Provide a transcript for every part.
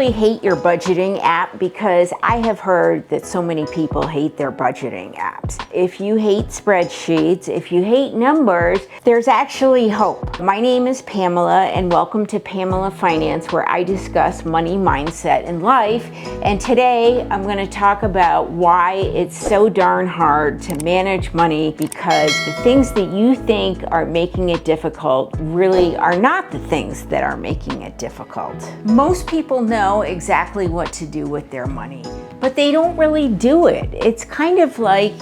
actually hate your budgeting app because I have heard that so many people hate their budgeting apps. If you hate spreadsheets, if you hate numbers, there's actually hope. My name is Pamela, and welcome to Pamela Finance, where I discuss money, mindset, and life. And today I'm going to talk about why it's so darn hard to manage money, because the things that you think are making it difficult really are not the things that are making it difficult. Most people know exactly what to do with their money, but they don't really do it. It's kind of like,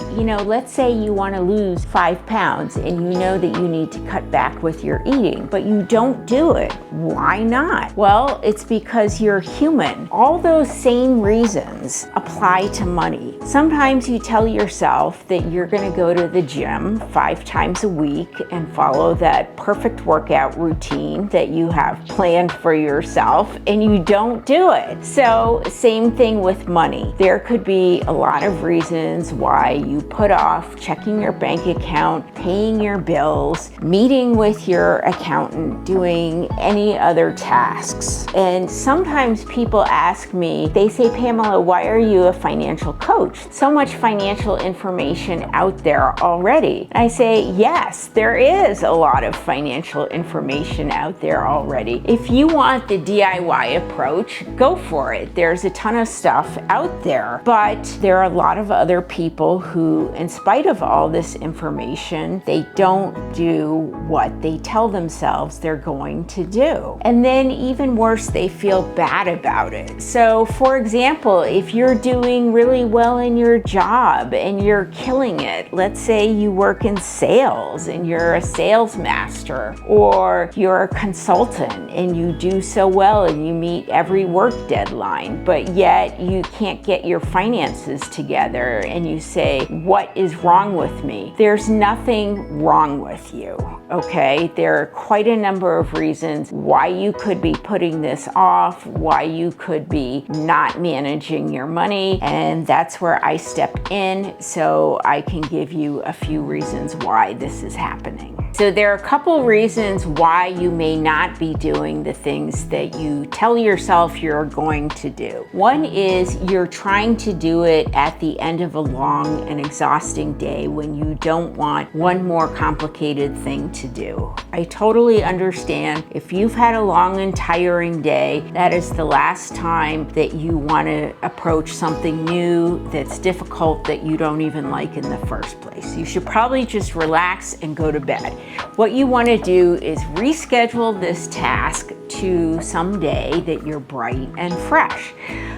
let's say you want to lose 5 pounds and you know that you need to cut back with your eating, but you don't do it. Why not? Well, it's because you're human. All those same reasons apply to money. Sometimes you tell yourself that you're going to go to the gym 5 times a week and follow that perfect workout routine that you have planned for yourself, and you don't do it. So same thing with money. There could be a lot of reasons why you put off checking your bank account, paying your bills, meeting with your accountant, doing any other tasks. And sometimes people ask me, they say, Pamela, why are you a financial coach? So much financial information out there already. I say, yes, there is a lot of financial information out there already. If you want the DIY approach, go for it. There's a ton of stuff out there, but there are a lot of other people who, in spite of all this information, they don't do what they tell themselves they're going to do. And then even worse, they feel bad about it. So for example, if you're doing really well in your job and you're killing it, let's say you work in sales and you're a sales master, or you're a consultant and you do so well and you meet every work deadline, but yet you can't get your finances together, and you say, what is wrong with me? There's nothing wrong with you, okay? There are quite a number of reasons why you could be putting this off, why you could be not managing your money, and that's where I step in so I can give you a few reasons why this is happening. So there are a couple reasons why you may not be doing the things that you tell yourself you're going to do. One is you're trying to do it at the end of a long and exhausting day when you don't want one more complicated thing to do. I totally understand if you've had a long and tiring day, that is the last time that you want to approach something new that's difficult that you don't even like in the first place. You should probably just relax and go to bed. What you want to do is reschedule this task to some day that you're bright and fresh.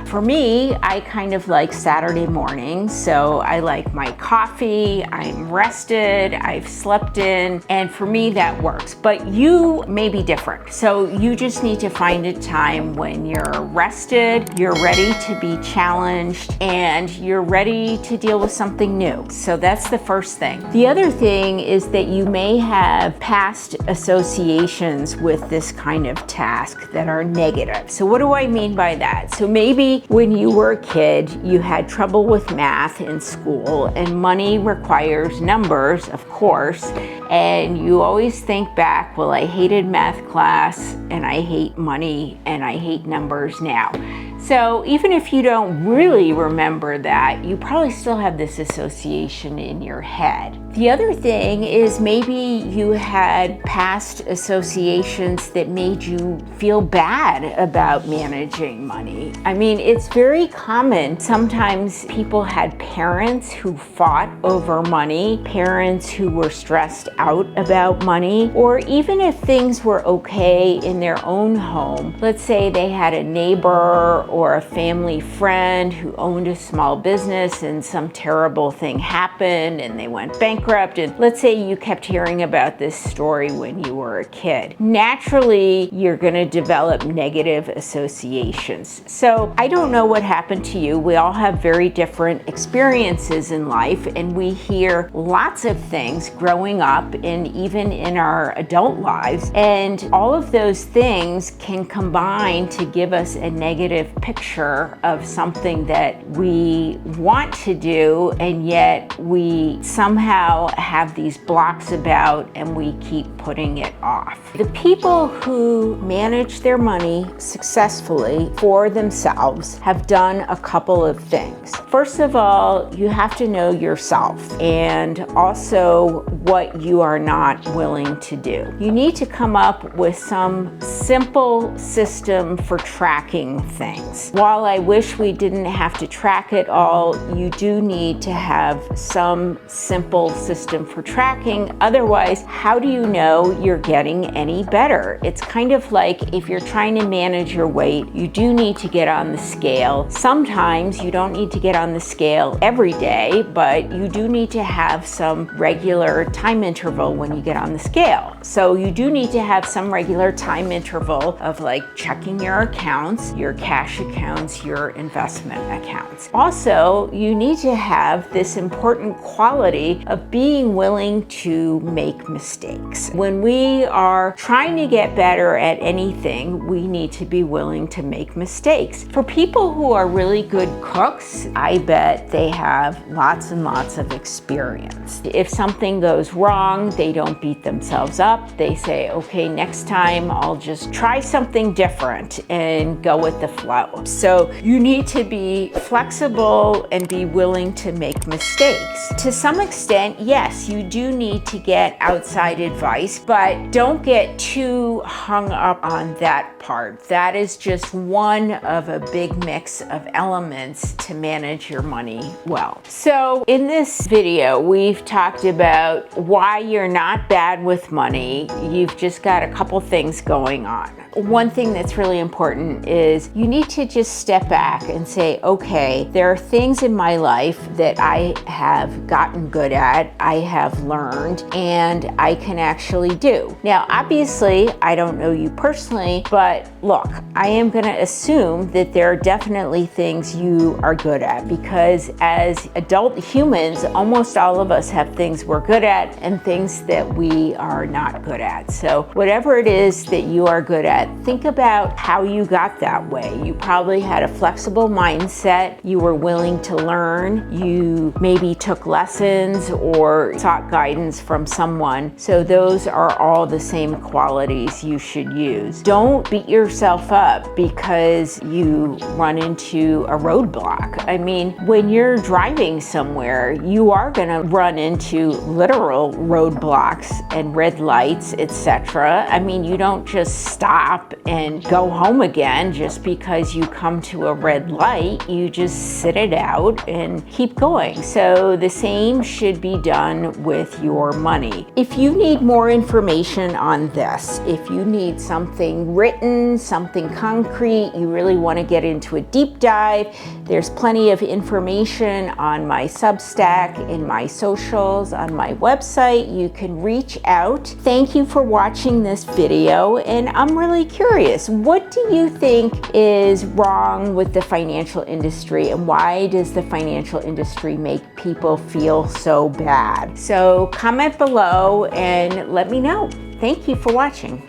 For me, I kind of like Saturday mornings, so I like my coffee, I'm rested, I've slept in, and for me that works. But you may be different, so you just need to find a time when you're rested, you're ready to be challenged, and you're ready to deal with something new. So that's the first thing. The other thing is that you may have past associations with this kind of task that are negative. So what do I mean by that? So maybe when you were a kid, you had trouble with math in school, and money requires numbers, of course, and you always think back, well, I hated math class, and I hate money, and I hate numbers now. So even if you don't really remember that, you probably still have this association in your head. The other thing is maybe you had past associations that made you feel bad about managing money. I mean, it's very common. Sometimes people had parents who fought over money, parents who were stressed out about money, or even if things were okay in their own home, let's say they had a neighbor or a family friend who owned a small business and some terrible thing happened and they went bankrupt, and let's say you kept hearing about this story when you were a kid. Naturally, you're going to develop negative associations. So I don't know what happened to you. We all have very different experiences in life, and we hear lots of things growing up and even in our adult lives, and all of those things can combine to give us a negative picture of something that we want to do, and yet we somehow somehow have these blocks about and we keep putting it off. The people who manage their money successfully for themselves have done a couple of things. First of all, you have to know yourself and also what you are not willing to do. You need to come up with some simple system for tracking things. While I wish we didn't have to track it all, you do need to have some simple system for tracking. Otherwise, how do you know you're getting any better? It's kind of like if you're trying to manage your weight, you do need to get on the scale. Sometimes you don't need to get on the scale every day, but you do need to have some regular time interval when you get on the scale. So you do need to have some regular time interval of like checking your accounts, your cash accounts, your investment accounts. Also, you need to have this important quality of being willing to make mistakes. When we are trying to get better at anything, we need to be willing to make mistakes. For people who are really good cooks, I bet they have lots and lots of experience. If something goes wrong, they don't beat themselves up. They say, okay, next time I'll just try something different and go with the flow. So you need to be flexible and be willing to make mistakes. To some extent, yes, you do need to get outside advice, but don't get too hung up on that part. That is just one of a big mix of elements to manage your money well. So in this video, we've talked about why you're not bad with money. You've just got a couple things going on. One thing that's really important is you need to just step back and say, okay, there are things in my life that I have gotten good at, I have learned, and I can actually do. Now, obviously, I don't know you personally, but look, I am going to assume that there are definitely things you are good at, because as adult humans, almost all of us have things we're good at and things that we are not good at. So whatever it is that you are good at, think about how you got that way. You probably had a flexible mindset. You were willing to learn. You maybe took lessons or sought guidance from someone. So those are all the same qualities you should use. Don't beat yourself up because you run into a roadblock. I mean, when you're driving somewhere, you are going to run into literal roadblocks and red lights, etc. I mean, you don't just stop and go home again just because you come to a red light. You just sit it out and keep going. So the same should be done with your money. If you need more information on this, if you need something written, something concrete, you really want to get into a deep dive, there's plenty of information on my Substack, in my socials, on my website. You can reach out. Thank you for watching this video, and I'm really curious, what do you think is wrong with the financial industry, and why does the financial industry make people feel so bad? So comment below and let me know. Thank you for watching.